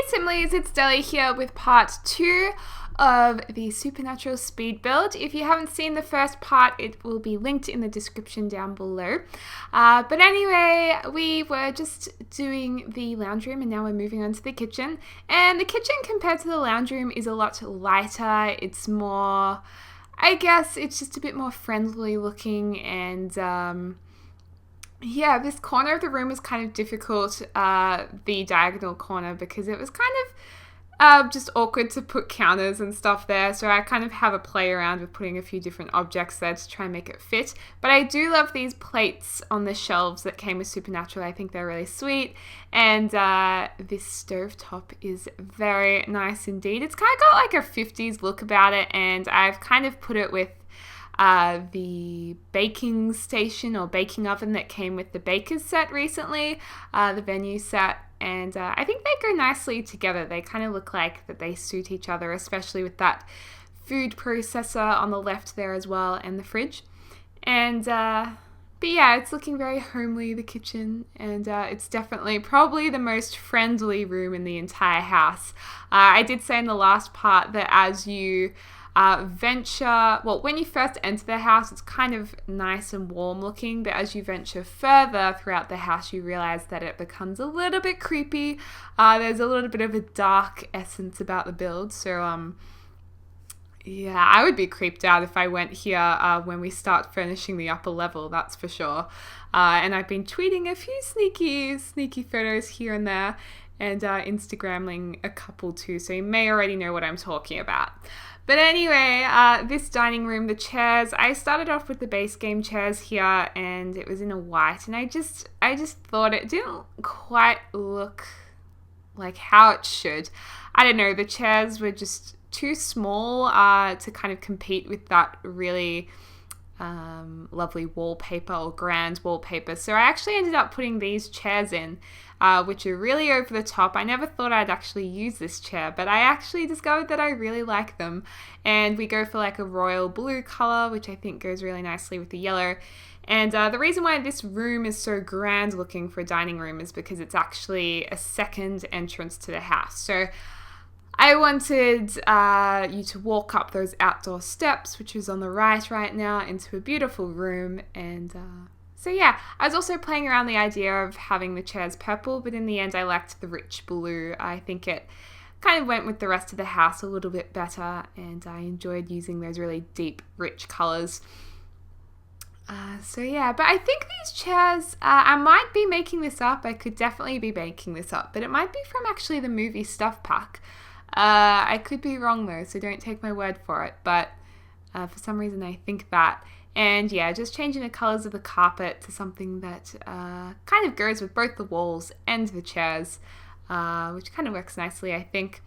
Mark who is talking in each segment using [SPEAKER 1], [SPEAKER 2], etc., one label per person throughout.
[SPEAKER 1] Hey Simlies, it's Deli here with part 2 of the Supernatural Speed build. If you haven't seen the first part, it will be linked in the description down below. But anyway, we were just doing the lounge room and now we're moving on to the kitchen. And the kitchen compared to the lounge room is a lot lighter. It's more, I guess, it's just a bit more friendly looking and yeah, this corner of the room was kind of difficult, the diagonal corner, because it was kind of just awkward to put counters and stuff there. So I kind of have a play around with putting a few different objects there to try and make it fit. But I do love these plates on the shelves that came with Supernatural. I think they're really sweet. And this stovetop is very nice indeed. It's kind of got like a 50s look about it, and I've kind of put it with the baking station or baking oven that came with the baker's set recently, the venue set, and I think they go nicely together. They kind of look like that they suit each other, especially with that food processor on the left there as well, and the fridge. And but yeah, it's looking very homely, the kitchen, and it's definitely probably the most friendly room in the entire house. I did say in the last part that as you when you first enter the house, it's kind of nice and warm looking, but as you venture further throughout the house, you realize that it becomes a little bit creepy. There's a little bit of a dark essence about the build, so yeah, I would be creeped out if I went here when we start furnishing the upper level, that's for sure. And I've been tweeting a few sneaky photos here and there, and Instagramming a couple too, so you may already know what I'm talking about. But anyway, this dining room, the chairs, I started off with the base game chairs here, and it was in a white, and I just thought it didn't quite look like how it should. I don't know, the chairs were just too small to kind of compete with that really lovely wallpaper or grand wallpaper. So I actually ended up putting these chairs in, which are really over the top. I never thought I'd actually use this chair, but I actually discovered that I really like them. And we go for like a royal blue color, which I think goes really nicely with the yellow. And the reason why this room is so grand looking for a dining room is because it's actually a second entrance to the house. So I wanted you to walk up those outdoor steps, which is on the right now, into a beautiful room. And so yeah, I was also playing around the idea of having the chairs purple, but in the end I liked the rich blue. I think it kind of went with the rest of the house a little bit better, and I enjoyed using those really deep, rich colors. So yeah, but I think these chairs, I might be making this up. I could definitely be making this up, but it might be from actually the movie Stuff Pack. I could be wrong though, so don't take my word for it, but for some reason I think that. And yeah, just changing the colors of the carpet to something that kind of goes with both the walls and the chairs, which kind of works nicely, I think.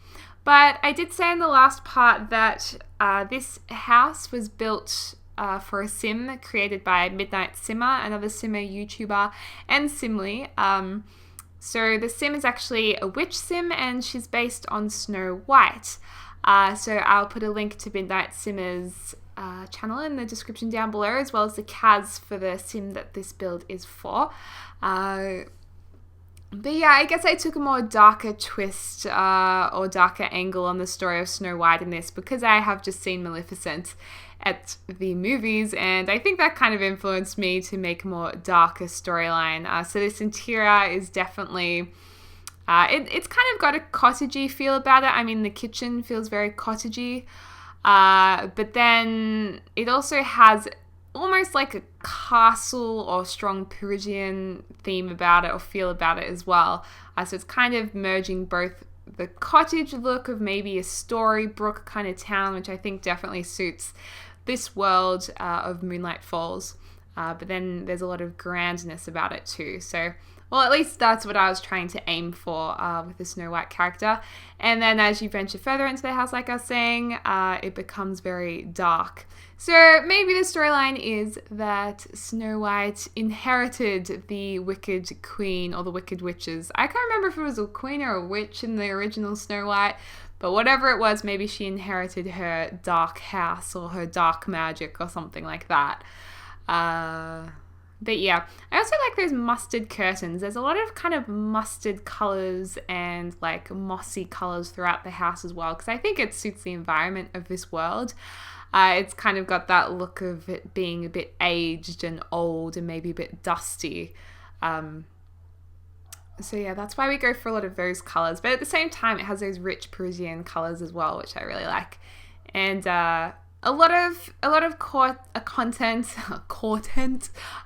[SPEAKER 1] But I did say in the last part that this house was built for a sim created by Midnight Simmer, another Simmer YouTuber, and Simly. So the sim is actually a witch sim, and she's based on Snow White. So I'll put a link to Midnight Simmer's channel in the description down below, as well as the CAS for the sim that this build is for. But yeah, I guess I took a more darker twist or darker angle on the story of Snow White in this, because I have just seen Maleficent at the movies, and I think that kind of influenced me to make a more darker storyline. So this interior is definitely, it's kind of got a cottagey feel about it. I mean, the kitchen feels very cottagey, but then it also has almost like a castle or strong Parisian theme about it, or feel about it as well. So it's kind of merging both the cottage look of maybe a Storybrooke kind of town, which I think definitely suits this world of Moonlight Falls, but then there's a lot of grandness about it too. So, well, at least that's what I was trying to aim for with the Snow White character. And then as you venture further into the house, like I was saying, it becomes very dark. So maybe the storyline is that Snow White inherited the Wicked Queen or the Wicked Witches. I can't remember if it was a queen or a witch in the original Snow White, but whatever it was, maybe she inherited her dark house or her dark magic or something like that. But yeah, I also like those mustard curtains. There's a lot of kind of mustard colors and like mossy colors throughout the house as well, because I think it suits the environment of this world. It's kind of got that look of it being a bit aged and old and maybe a bit dusty. So yeah, that's why we go for a lot of those colors. But at the same time, it has those rich Parisian colors as well, which I really like. And a lot of content,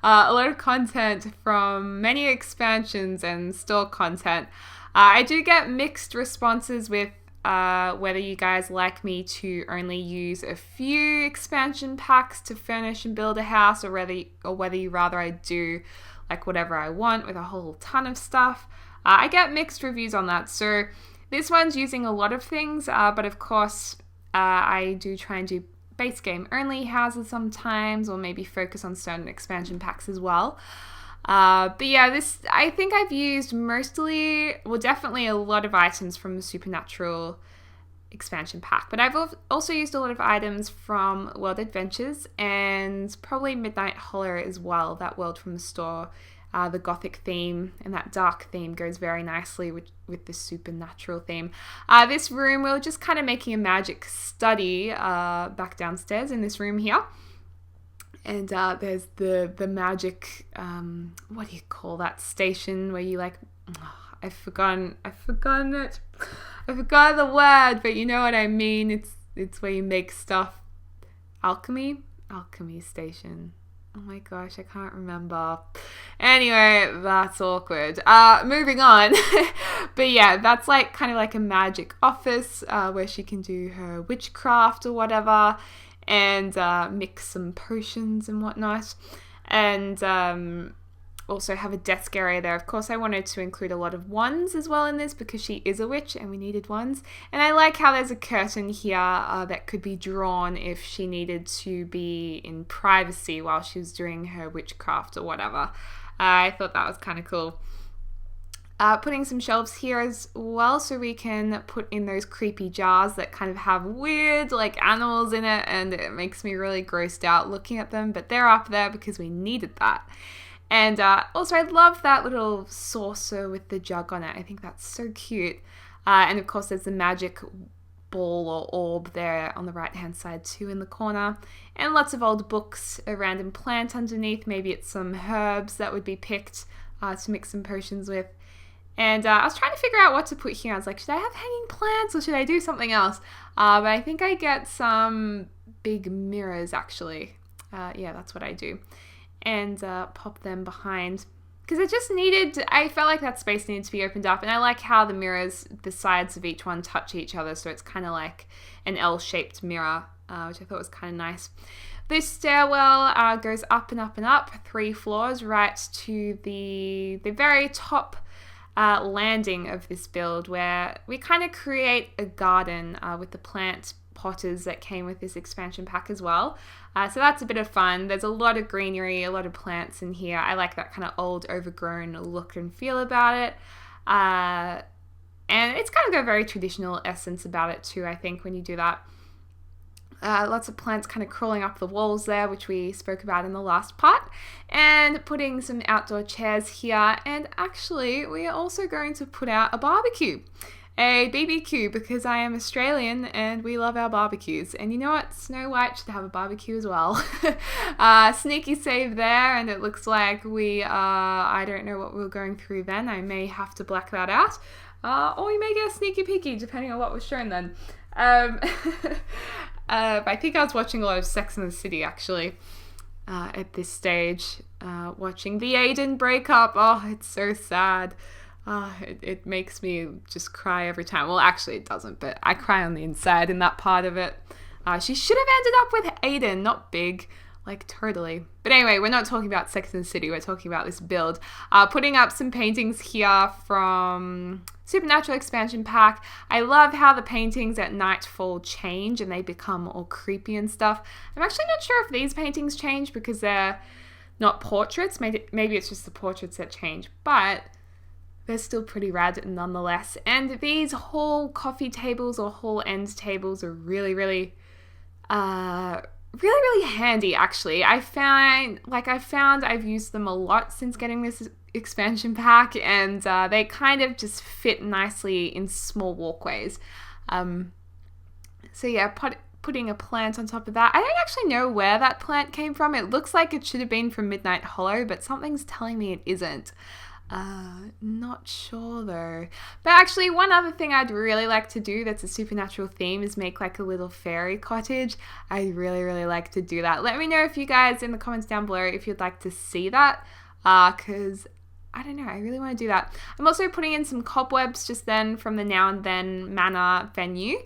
[SPEAKER 1] a lot of content from many expansions and store content. I do get mixed responses with whether you guys like me to only use a few expansion packs to furnish and build a house, or whether you rather I do like whatever I want with a whole ton of stuff. I get mixed reviews on that. So this one's using a lot of things, but of course I do try and do base game only houses sometimes, or maybe focus on certain expansion packs as well. But yeah, this, I think I've used definitely a lot of items from the Supernatural expansion pack, but I've also used a lot of items from World Adventures and probably Midnight Hollow as well, that world from the store. The gothic theme and that dark theme goes very nicely with the supernatural theme. This room, we were just kind of making a magic study back downstairs in this room here. And there's the magic, what do you call that station where you like, I've forgotten it. I forgot the word, but you know what I mean. It's where you make stuff. Alchemy station. Oh my gosh, I can't remember. Anyway, that's awkward. Moving on. But yeah, that's like kind of like a magic office where she can do her witchcraft or whatever, and mix some potions and whatnot. And also have a desk area there. Of course, I wanted to include a lot of wands as well in this because she is a witch and we needed wands. And I like how there's a curtain here that could be drawn if she needed to be in privacy while she was doing her witchcraft or whatever. I thought that was kind of cool. Putting some shelves here as well so we can put in those creepy jars that kind of have weird like animals in it, and it makes me really grossed out looking at them, but they're up there because we needed that. And also I love that little saucer with the jug on it. I think that's so cute. And of course there's the magic ball or orb there on the right hand side too in the corner. And lots of old books, a random plant underneath. Maybe it's some herbs that would be picked to mix some potions with. And I was trying to figure out what to put here. I was like, should I have hanging plants or should I do something else? But I think I get some big mirrors actually. Yeah, that's what I do. And pop them behind because I felt like that space needed to be opened up, and I like how the mirrors, the sides of each one touch each other, so it's kind of like an L-shaped mirror, which I thought was kind of nice. This stairwell goes up and up and up 3 floors right to the very top landing of this build, where we kind of create a garden with the plant potters that came with this expansion pack as well. So that's a bit of fun. There's a lot of greenery, a lot of plants in here. I like that kind of old overgrown look and feel about it. And it's kind of got a very traditional essence about it too, I think, when you do that. Lots of plants kind of crawling up the walls there, which we spoke about in the last part, and putting some outdoor chairs here. And actually, we are also going to put out a barbecue. A BBQ, because I am Australian and we love our barbecues. And you know what? Snow White should have a barbecue as well. Sneaky save there, and it looks like I don't know what we're going through then. I may have to black that out. Or we may get a sneaky peeky, depending on what was shown then. I think I was watching a lot of Sex and the City, actually, at this stage. Watching the Aiden breakup. Oh, it's so sad. It makes me just cry every time. Well, actually it doesn't, but I cry on the inside in that part of it. She should have ended up with Aiden, not Big. Like, totally. But anyway, we're not talking about Sex and the City. We're talking about this build. Putting up some paintings here from Supernatural Expansion Pack. I love how the paintings at nightfall change and they become all creepy and stuff. I'm actually not sure if these paintings change because they're not portraits. Maybe it's just the portraits that change. But they're still pretty rad nonetheless. And these hall coffee tables or hall end tables are really, really really handy, actually. I found I've used them a lot since getting this expansion pack, and they kind of just fit nicely in small walkways. So yeah, putting a plant on top of that. I don't actually know where that plant came from. It looks like it should have been from Midnight Hollow, but something's telling me it isn't. Not sure though. But actually, one other thing I'd really like to do that's a supernatural theme is make like a little fairy cottage. I really like to do that. Let me know if you guys in the comments down below if you'd like to see that, because I don't know, I really want to do that. I'm also putting in some cobwebs just then from the Now and Then Manor venue,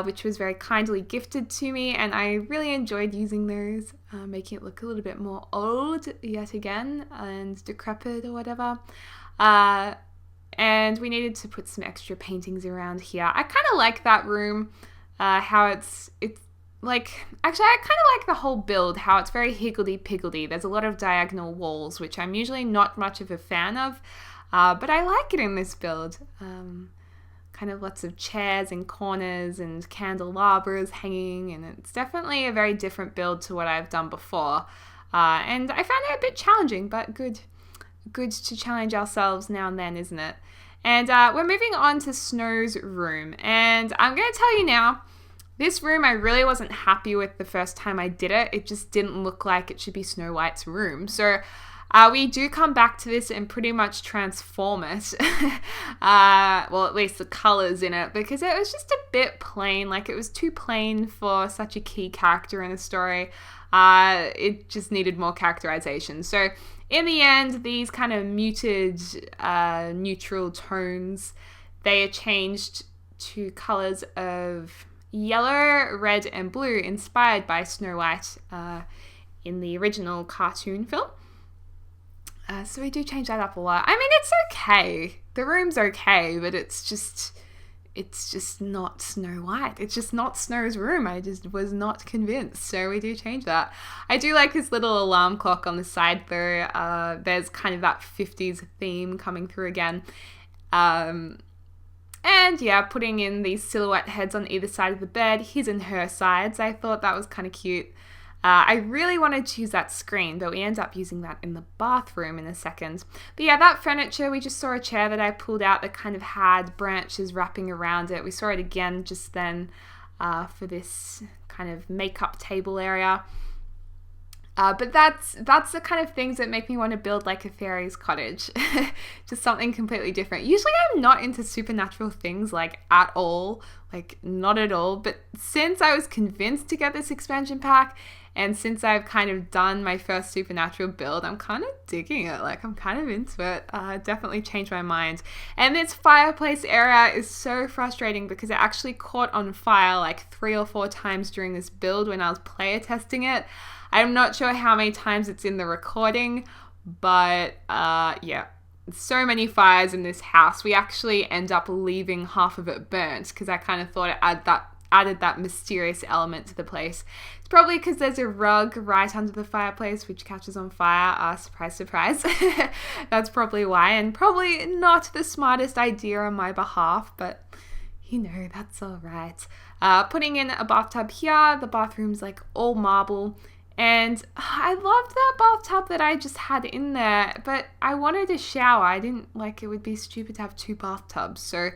[SPEAKER 1] which was very kindly gifted to me, and I really enjoyed using those, making it look a little bit more old yet again and decrepit or whatever. And we needed to put some extra paintings around here. I kind of like that room, how it's like, actually I kind of like the whole build, how it's very higgledy-piggledy. There's a lot of diagonal walls, which I'm usually not much of a fan of, but I like it in this build. Kind of lots of chairs and corners and candelabras hanging, and it's definitely a very different build to what I've done before. And I found it a bit challenging, but good to challenge ourselves now and then, isn't it? And we're moving on to Snow's room, and I'm going to tell you now, this room I really wasn't happy with the first time I did it. It just didn't look like it should be Snow White's room. So we do come back to this and pretty much transform it. Well, at least the colors in it, because it was just a bit plain. Like, it was too plain for such a key character in the story. It just needed more characterization. So in the end, these kind of muted neutral tones, they are changed to colors of yellow, red, and blue, inspired by Snow White in the original cartoon film. So we do change that up a lot. I mean, it's okay. The room's okay, but it's just not Snow White. It's just not Snow's room. I just was not convinced. So we do change that. I do like this little alarm clock on the side though. There's kind of that 50s theme coming through again. And yeah, putting in these silhouette heads on either side of the bed, his and her sides. I thought that was kind of cute. I really wanted to use that screen, but we end up using that in the bathroom in a second. But yeah, that furniture, we just saw a chair that I pulled out that kind of had branches wrapping around it. We saw it again just then for this kind of makeup table area. But that's the kind of things that make me want to build like a fairy's cottage. Just something completely different. Usually I'm not into supernatural things like at all, like not at all. But since I was convinced to get this expansion pack, and since I've kind of done my first supernatural build, I'm kind of digging it. Like, I'm kind of into it. Definitely changed my mind. And this fireplace area is so frustrating because it actually caught on fire like 3 or 4 times during this build when I was player testing it. I'm not sure how many times it's in the recording, but yeah, so many fires in this house. We actually end up leaving half of it burnt because I kind of thought it added that mysterious element to the place. It's probably because there's a rug right under the fireplace which catches on fire. Surprise, surprise. That's probably why, and probably not the smartest idea on my behalf, but you know, that's all right. Putting in a bathtub here. The bathroom's like all marble. And I loved that bathtub that I just had in there, but I wanted a shower. I didn't like, it would be stupid to have 2 bathtubs. So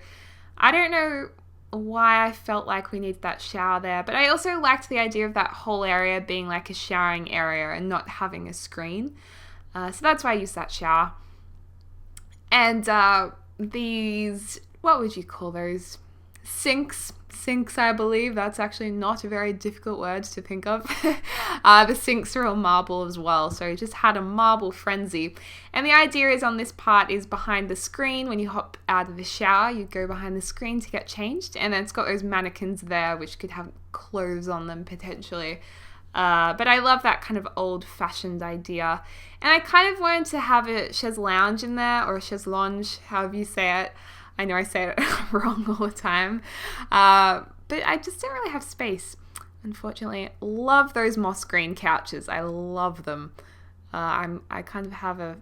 [SPEAKER 1] I don't know why I felt like we needed that shower there, but I also liked the idea of that whole area being like a showering area and not having a screen. So that's why I used that shower. And these, what would you call those? Sinks, I believe. That's actually not a very difficult word to think of. The sinks are all marble as well, so it just had a marble frenzy. And the idea is on this part is behind the screen. When you hop out of the shower, you go behind the screen to get changed, and then it's got those mannequins there which could have clothes on them potentially. But I love that kind of old-fashioned idea. And I kind of wanted to have a chaise lounge in there, or a chaise lounge, however you say it. I know I say it wrong all the time, but I just don't really have space, unfortunately. Love those moss green couches. I love them. I kind of have a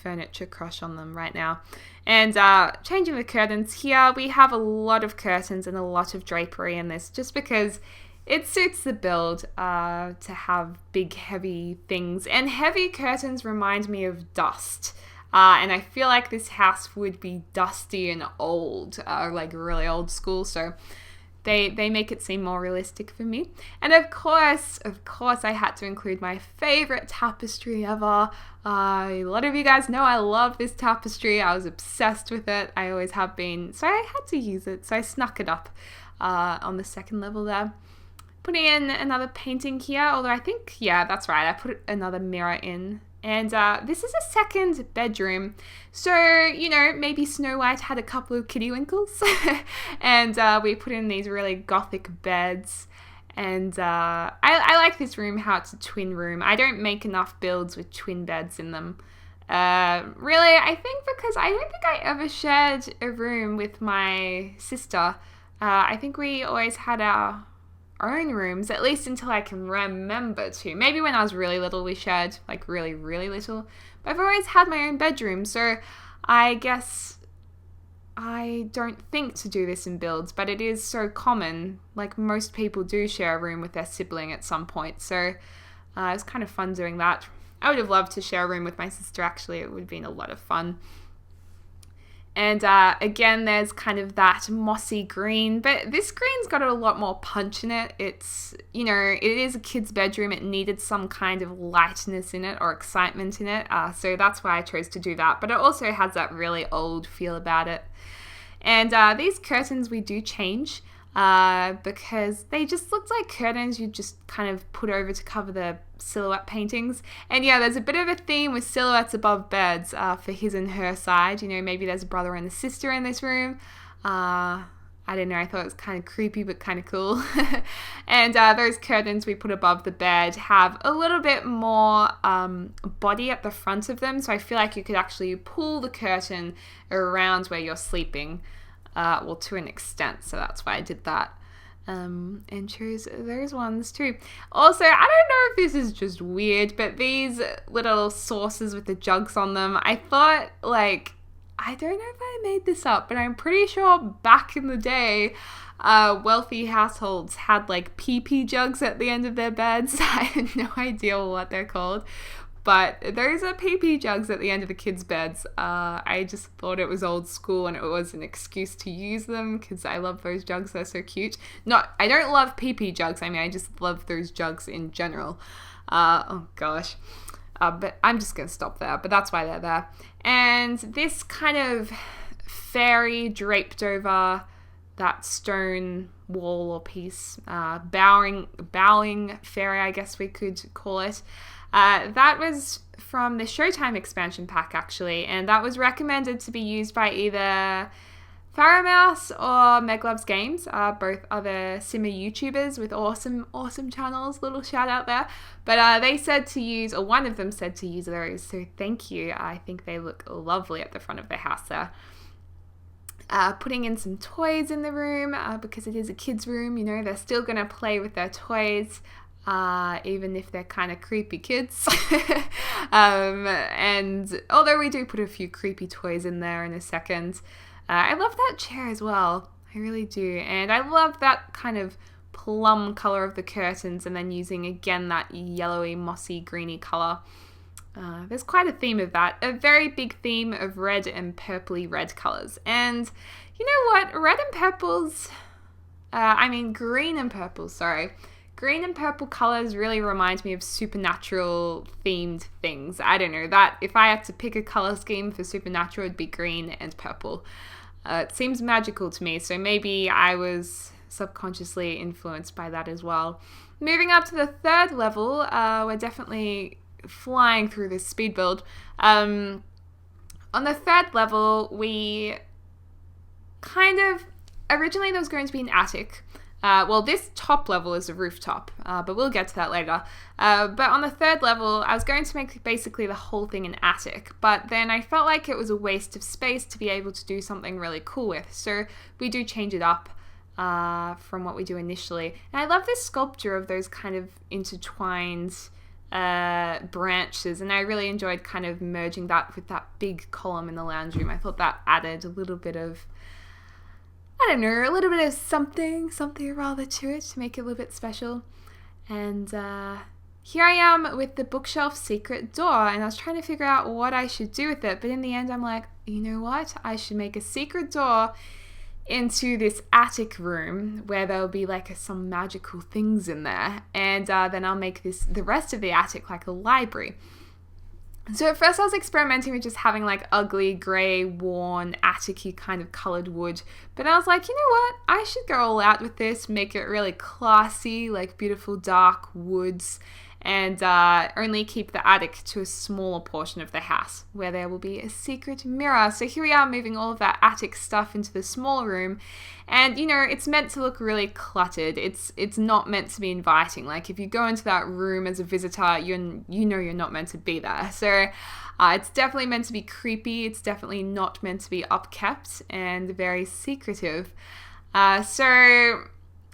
[SPEAKER 1] furniture crush on them right now. And changing the curtains here, we have a lot of curtains and a lot of drapery in this, just because it suits the build to have big, heavy things. And heavy curtains remind me of dust. And I feel like this house would be dusty and old, like really old school. So they make it seem more realistic for me. And of course, I had to include my favorite tapestry ever. A lot of you guys know I love this tapestry. I was obsessed with it. I always have been. So I had to use it. So I snuck it up on the second level there. Putting in another painting here, although I think, yeah, that's right. I put another mirror in. And this is a second bedroom. So, you know, maybe Snow White had a couple of kitty winkles. And we put in these really gothic beds. And I like this room, how it's a twin room. I don't make enough builds with twin beds in them. Really, I think because I don't think I ever shared a room with my sister. I think we always had our own rooms, at least until I can remember to. Maybe when I was really little we shared, like really, really little. But I've always had my own bedroom, so I guess I don't think to do this in builds, but it is so common. Like most people do share a room with their sibling at some point, so it was kind of fun doing that. I would have loved to share a room with my sister, actually. It would have been a lot of fun. And again, there's kind of that mossy green, but this green's got a lot more punch in it. It's, you know, it is a kid's bedroom. It needed some kind of lightness in it or excitement in it. So that's why I chose to do that. But it also has that really old feel about it. And these curtains we do change because they just looked like curtains you just kind of put over to cover the silhouette paintings. And yeah, there's a bit of a theme with silhouettes above beds for his and her side. You know, maybe there's a brother and a sister in this room. I don't know, I thought it was kind of creepy but kind of cool. And those curtains we put above the bed have a little bit more body at the front of them, so I feel like you could actually pull the curtain around where you're sleeping, well, to an extent, so that's why I did that. And chose those ones too. Also, I don't know if this is just weird, but these little saucers with the jugs on them, I thought, like, I don't know if I made this up, but I'm pretty sure back in the day, wealthy households had like pee-pee jugs at the end of their beds. I had no idea what they're called, but those are pee-pee jugs at the end of the kids' beds. I just thought it was old school and it was an excuse to use them because I love those jugs. They're so cute. I don't love pee-pee jugs. I mean, I just love those jugs in general. Oh gosh. But I'm just going to stop there. But that's why they're there. And this kind of fairy draped over that stone wall or piece, bowing fairy, I guess we could call it. That was from the Showtime expansion pack, actually. And that was recommended to be used by either Pharaohmouse or Megloves Games, both other simmer YouTubers with awesome channels. Little shout out there. But they said to use, or one of them said to use those, so thank you. I think they look lovely at the front of the house there. Putting in some toys in the room, because it is a kid's room, you know, they're still going to play with their toys, even if they're kind of creepy kids. And although we do put a few creepy toys in there in a second, I love that chair as well. I really do. And I love that kind of plum color of the curtains and then using again that yellowy, mossy, greeny color. There's quite a theme of that. A very big theme of red and purpley red colors. And you know what? Green and purple, sorry. Green and purple colors really remind me of supernatural themed things. I don't know, that if I had to pick a color scheme for supernatural, it'd be green and purple. It seems magical to me, so maybe I was subconsciously influenced by that as well. Moving up to the third level, we're definitely flying through this speed build. On the third level, we originally there was going to be an attic. Well, this top level is a rooftop, but we'll get to that later. But on the third level, I was going to make basically the whole thing an attic, but then I felt like it was a waste of space to be able to do something really cool with. So we do change it up from what we do initially. And I love this sculpture of those kind of intertwined branches, and I really enjoyed kind of merging that with that big column in the lounge room. I thought that added a little bit of I don't know, a little bit of something rather to it to make it a little bit special. And here I am with the bookshelf secret door, and I was trying to figure out what I should do with it, but in the end I'm like, you know what, I should make a secret door into this attic room where there'll be like some magical things in there, and then I'll make the rest of the attic like a library. So at first I was experimenting with just having like ugly, grey, worn, attic-y kind of coloured wood. But I was like, you know what? I should go all out with this, make it really classy, like beautiful dark woods, and only keep the attic to a smaller portion of the house where there will be a secret mirror. So here we are moving all of that attic stuff into the smaller room. And, you know, it's meant to look really cluttered. It's not meant to be inviting. Like, if you go into that room as a visitor, you know you're not meant to be there. So it's definitely meant to be creepy. It's definitely not meant to be upkept and very secretive. So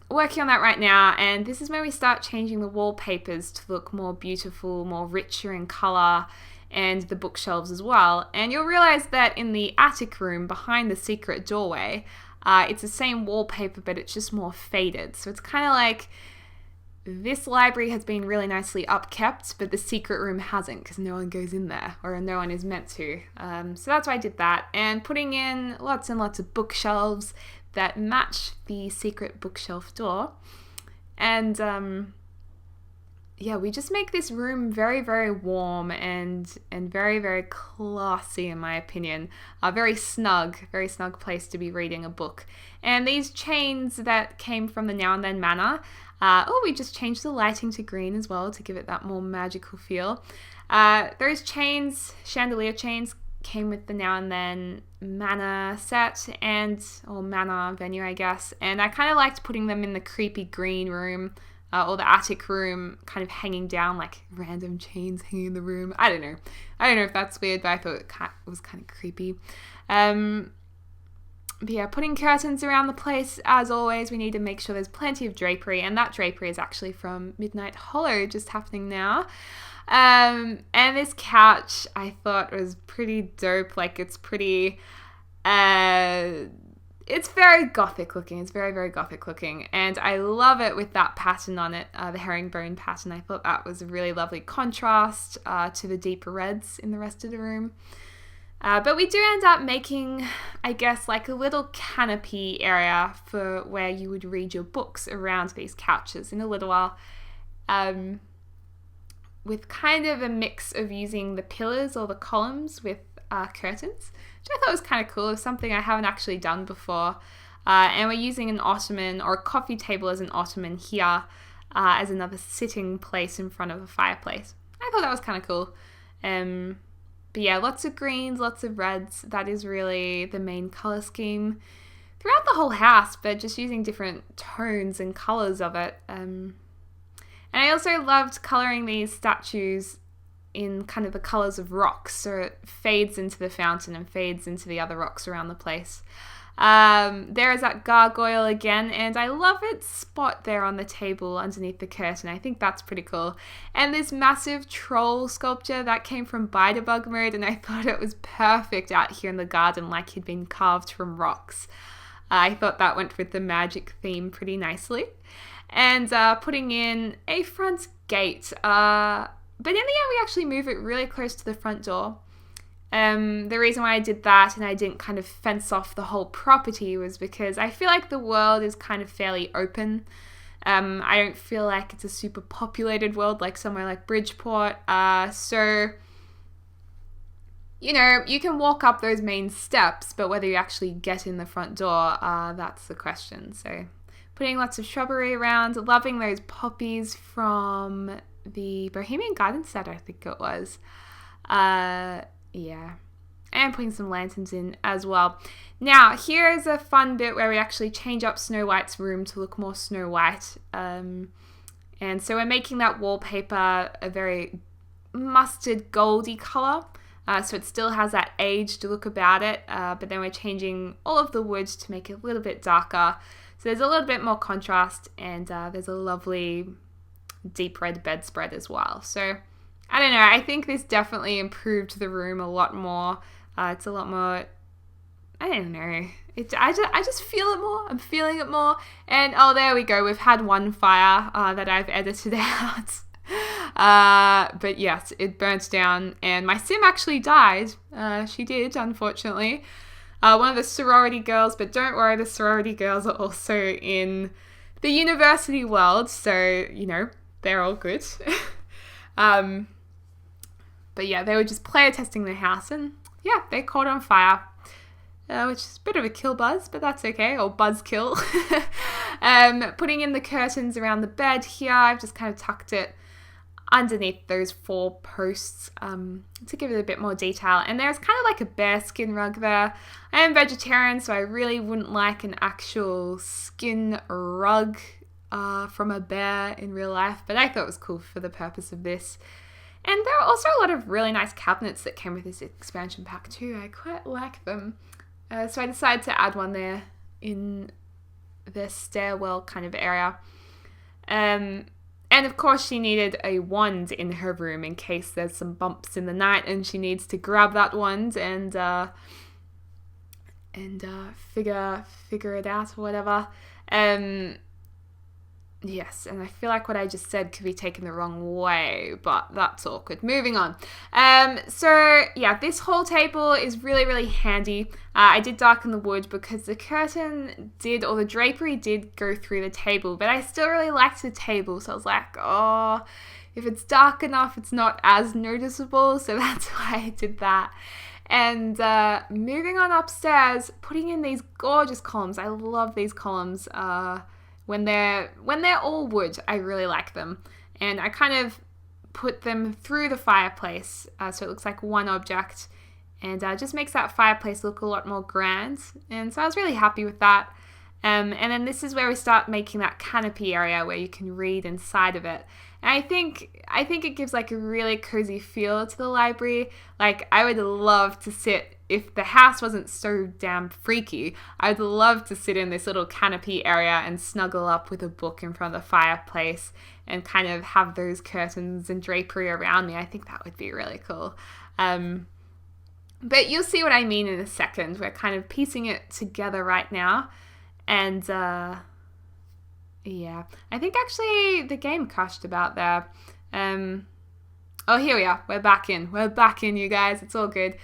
[SPEAKER 1] working on that right now, and this is where we start changing the wallpapers to look more beautiful, more richer in colour, and the bookshelves as well. And you'll realise that in the attic room behind the secret doorway, it's the same wallpaper, but it's just more faded. So it's kind of like this library has been really nicely upkept, but the secret room hasn't, because no one goes in there, or no one is meant to. So that's why I did that, and putting in lots and lots of bookshelves that match the secret bookshelf door. And yeah, we just make this room very, very warm and very, very classy, in my opinion. A very snug place to be reading a book. And these chains that came from the Now and Then Manor, we just changed the lighting to green as well to give it that more magical feel. Those chains, chandelier chains, came with the Now and Then Manor set, or Manor venue, I guess. And I kind of liked putting them in the creepy green room, or the attic room, kind of hanging down, like random chains hanging in the room. I don't know if that's weird, but I thought it was kind of creepy. But yeah, putting curtains around the place. As always, we need to make sure there's plenty of drapery, and that drapery is actually from Midnight Hollow, just happening now. And this couch I thought was pretty dope. Like, it's pretty, it's very gothic looking. It's very, very gothic looking. And I love it with that pattern on it, the herringbone pattern. I thought that was a really lovely contrast to the deeper reds in the rest of the room. But we do end up making, I guess, like a little canopy area for where you would read your books around these couches in a little while. With kind of a mix of using the pillars or the columns with curtains, which I thought was kind of cool. It's something I haven't actually done before. And we're using an ottoman or a coffee table as an ottoman here as another sitting place in front of a fireplace. I thought that was kind of cool. But yeah, lots of greens, lots of reds. That is really the main colour scheme throughout the whole house, but just using different tones and colours of it. And I also loved colouring these statues in kind of the colours of rocks, so it fades into the fountain and fades into the other rocks around the place. There is that gargoyle again, and I love its spot there on the table underneath the curtain. I think that's pretty cool. And this massive troll sculpture that came from Bidebug mode, and I thought it was perfect out here in the garden, like he'd been carved from rocks. I thought that went with the magic theme pretty nicely. And putting in a front gate. But in the end, we actually move it really close to the front door. The reason why I did that and I didn't kind of fence off the whole property was because I feel like the world is kind of fairly open. I don't feel like it's a super populated world like somewhere like Bridgeport. So, you know, you can walk up those main steps, but whether you actually get in the front door, that's the question. So putting lots of shrubbery around, loving those poppies from the Bohemian Garden set, I think it was. Yeah, and putting some lanterns in as well. Now, here is a fun bit where we actually change up Snow White's room to look more Snow White. And so we're making that wallpaper a very mustard goldy colour. So it still has that aged look about it, but then we're changing all of the wood to make it a little bit darker. So there's a little bit more contrast, and there's a lovely deep red bedspread as well. So I don't know, I think this definitely improved the room a lot more. It's a lot more I don't know. I just feel it more. I'm feeling it more. And oh, there we go. We've had one fire that I've edited out. But yes, it burnt down, and my sim actually died. She did, unfortunately. One of the sorority girls, but don't worry, the sorority girls are also in the university world, so, you know, they're all good. But yeah, they were just player testing the house, and yeah, they caught on fire. Which is a bit of a kill buzz, but that's okay, or buzz kill. Putting in the curtains around the bed here, I've just kind of tucked it underneath those 4 posts to give it a bit more detail. And there's kind of like a bear skin rug there. I am vegetarian, so I really wouldn't like an actual skin rug from a bear in real life, but I thought it was cool for the purpose of this. And there are also a lot of really nice cabinets that came with this expansion pack too. I quite like them. So I decided to add one there in the stairwell kind of area. And of course she needed a wand in her room in case there's some bumps in the night and she needs to grab that wand and figure it out or whatever. Yes, and I feel like what I just said could be taken the wrong way, but that's awkward. Moving on. So yeah, this whole table is really, really handy. I did darken the wood because the curtain did, or the drapery did go through the table, but I still really liked the table, so I was like, oh, if it's dark enough, it's not as noticeable, so that's why I did that. And moving on upstairs, putting in these gorgeous columns. I love these columns. When they're all wood, I really like them. And I kind of put them through the fireplace, so it looks like one object, and just makes that fireplace look a lot more grand. And so I was really happy with that. And then this is where we start making that canopy area where you can read inside of it. And I think it gives like a really cozy feel to the library. Like, I would love to sit, if the house wasn't so damn freaky, I'd love to sit in this little canopy area and snuggle up with a book in front of the fireplace and kind of have those curtains and drapery around me. I think that would be really cool. But you'll see what I mean in a second. We're kind of piecing it together right now. And yeah, I think actually the game crashed about there. Oh, here we are. We're back in, you guys. It's all good.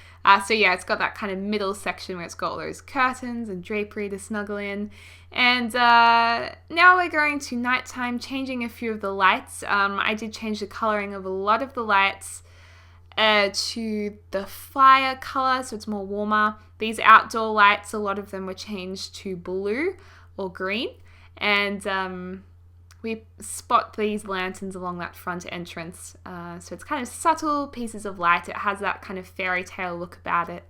[SPEAKER 1] So yeah, it's got that kind of middle section where it's got all those curtains and drapery to snuggle in. And now we're going to nighttime, changing a few of the lights. I did change the coloring of a lot of the lights to the fire color, so it's more warmer. These outdoor lights, a lot of them were changed to blue or green. And we spot these lanterns along that front entrance. So it's kind of subtle pieces of light. It has that kind of fairy tale look about it.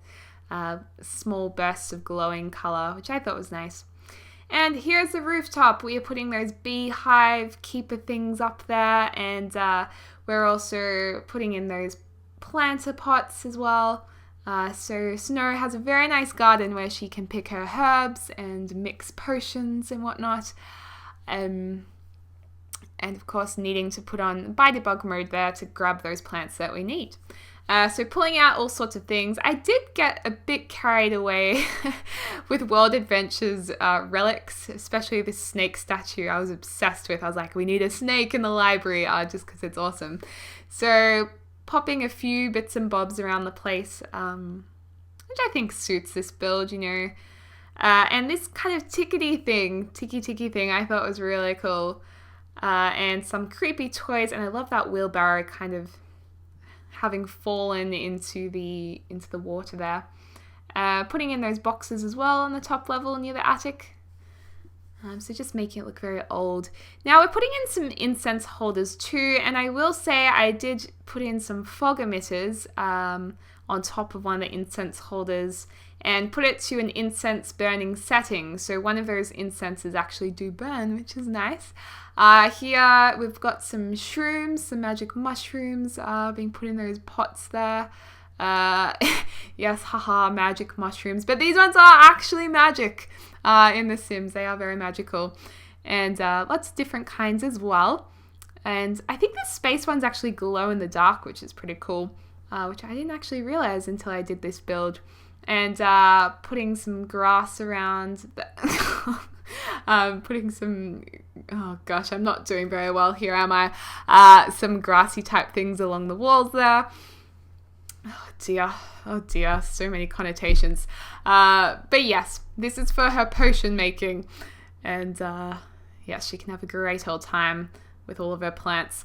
[SPEAKER 1] Small bursts of glowing color, which I thought was nice. And here's the rooftop. We are putting those beehive keeper things up there. And we're also putting in those planter pots as well. So Snow has a very nice garden where she can pick her herbs and mix potions and whatnot. And of course needing to put on by debug mode there to grab those plants that we need. So pulling out all sorts of things. I did get a bit carried away with World Adventures relics, especially this snake statue I was obsessed with. I was like, we need a snake in the library just because it's awesome. So popping a few bits and bobs around the place, which I think suits this build, you know. And this kind of ticky thing I thought was really cool. And some creepy toys, and I love that wheelbarrow kind of having fallen into the water there. Putting in those boxes as well on the top level near the attic. So just making it look very old. Now we're putting in some incense holders too, and I will say I did put in some fog emitters on top of one of the incense holders and put it to an incense burning setting. So one of those incenses actually do burn, which is nice. Here we've got some shrooms, some magic mushrooms being put in those pots there. Yes, haha, magic mushrooms. But these ones are actually magic in The Sims. They are very magical. And lots of different kinds as well. And I think the space ones actually glow in the dark, which is pretty cool. Which I didn't actually realize until I did this build. and putting some grass around putting some, oh gosh, I'm not doing very well here, am I? Some grassy type things along the walls there. Oh dear, so many connotations. But yes, this is for her potion making, and yes, she can have a great old time with all of her plants.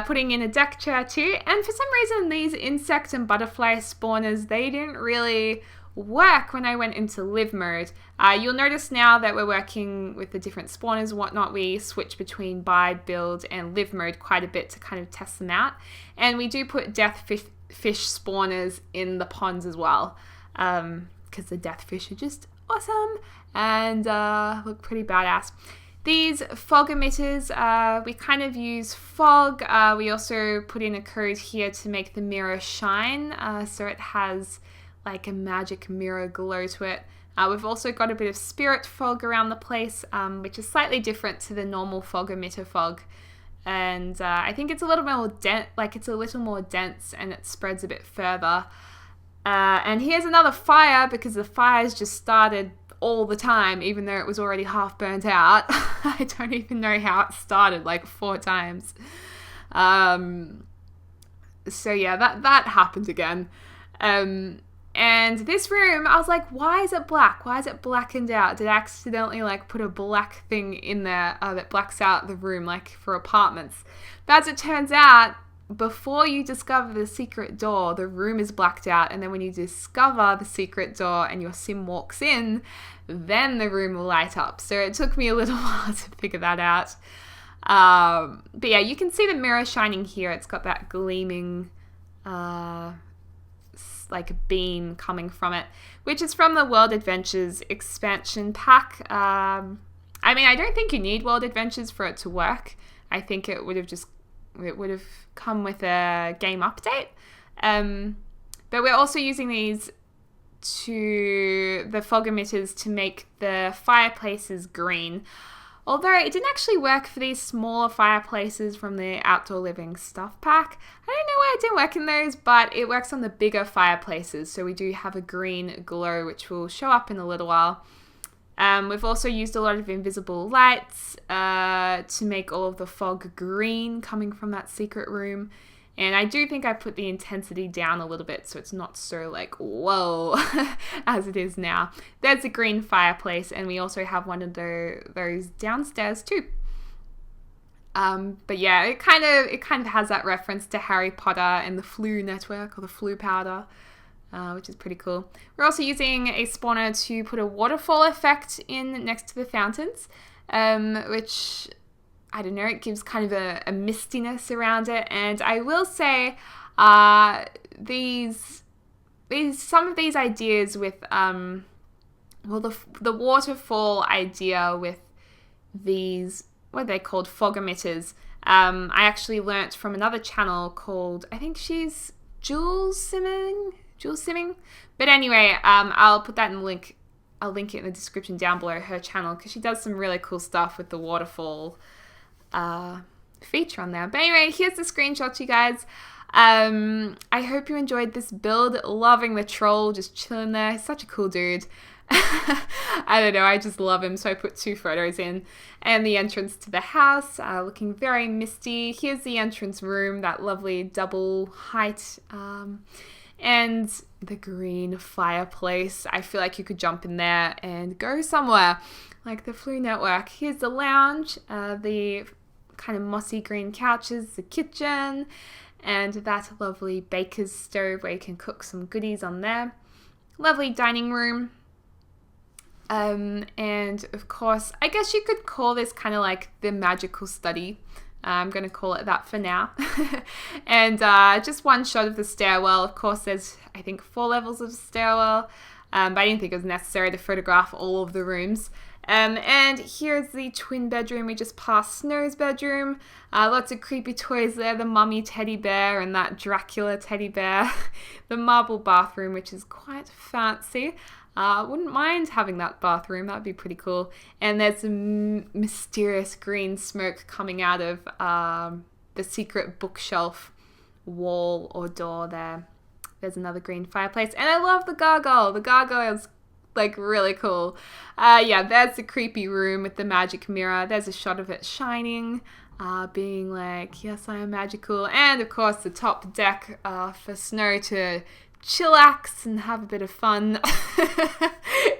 [SPEAKER 1] Putting in a deck chair too, and for some reason these insect and butterfly spawners, they didn't really work when I went into live mode. You'll notice now that we're working with the different spawners and whatnot, we switch between buy, build, and live mode quite a bit to kind of test them out. And we do put death fish spawners in the ponds as well, because the death fish are just awesome and look pretty badass. These fog emitters, we kind of use fog. We also put in a code here to make the mirror shine, so it has like a magic mirror glow to it. We've also got a bit of spirit fog around the place, which is slightly different to the normal fog emitter fog. And I think it's a little more dense and it spreads a bit further. And here's another fire, because the fire's just started all the time, even though it was already half burnt out. I don't even know how it started, like 4 times. So yeah, that happened again. And this room, I was like, why is it black? Why is it blackened out? Did I accidentally like put a black thing in there that blacks out the room, like for apartments? But as it turns out, before you discover the secret door, the room is blacked out. And then when you discover the secret door and your sim walks in, then the room will light up. So it took me a little while to figure that out. But yeah, you can see the mirror shining here. It's got that gleaming like a beam coming from it, which is from the World Adventures expansion pack. I mean, I don't think you need World Adventures for it to work. I think it would have come with a game update. But we're also using the fog emitters to make the fireplaces green. Although it didn't actually work for these smaller fireplaces from the Outdoor Living stuff pack. I don't know why it didn't work in those, but it works on the bigger fireplaces. So we do have a green glow, which will show up in a little while. We've also used a lot of invisible lights to make all of the fog green coming from that secret room. And I do think I put the intensity down a little bit so it's not so like, whoa, as it is now. There's a green fireplace, and we also have one of those downstairs too. But yeah, it kind of has that reference to Harry Potter and the Flu network, or the Flu powder, which is pretty cool. We're also using a spawner to put a waterfall effect in next to the fountains, which, I don't know, it gives kind of a mistiness around it. And I will say, some of these ideas with, the waterfall idea with these, what are they called, fog emitters, I actually learnt from another channel called, I think she's Jules Simming. But anyway, I'll put that in the link. I'll link it in the description down below, her channel, because she does some really cool stuff with the waterfall feature on there. But anyway, here's the screenshot, you guys. I hope you enjoyed this build. Loving the troll just chilling there. He's such a cool dude. I don't know, I just love him, so I put 2 photos in. And the entrance to the house, looking very misty. Here's the entrance room, that lovely double height, and the green fireplace. I feel like you could jump in there and go somewhere like the Flu network. Here's the lounge, the kind of mossy green couches, the kitchen, and that lovely baker's stove where you can cook some goodies on there. Lovely dining room. And of course, I guess you could call this kind of like the magical study. I'm going to call it that for now. And just one shot of the stairwell. Of course, there's, I think, 4 levels of stairwell. But I didn't think it was necessary to photograph all of the rooms. And here's the twin bedroom. We just passed Snow's bedroom. Lots of creepy toys there. The mummy teddy bear and that Dracula teddy bear. The marble bathroom, which is quite fancy. Wouldn't mind having that bathroom. That'd be pretty cool. And there's some mysterious green smoke coming out of the secret bookshelf wall or door there. there's another green fireplace. And I love the gargoyle. The gargoyle is like really cool. Yeah, there's the creepy room with the magic mirror. There's a shot of it shining, being like, yes, I am magical. And of course the top deck for Snow to chillax and have a bit of fun.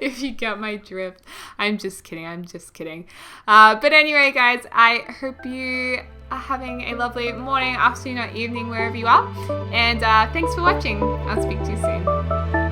[SPEAKER 1] If you get my drift. I'm just kidding. But anyway, guys, I hope you are having a lovely morning, afternoon, or evening wherever you are. And thanks for watching. I'll speak to you soon.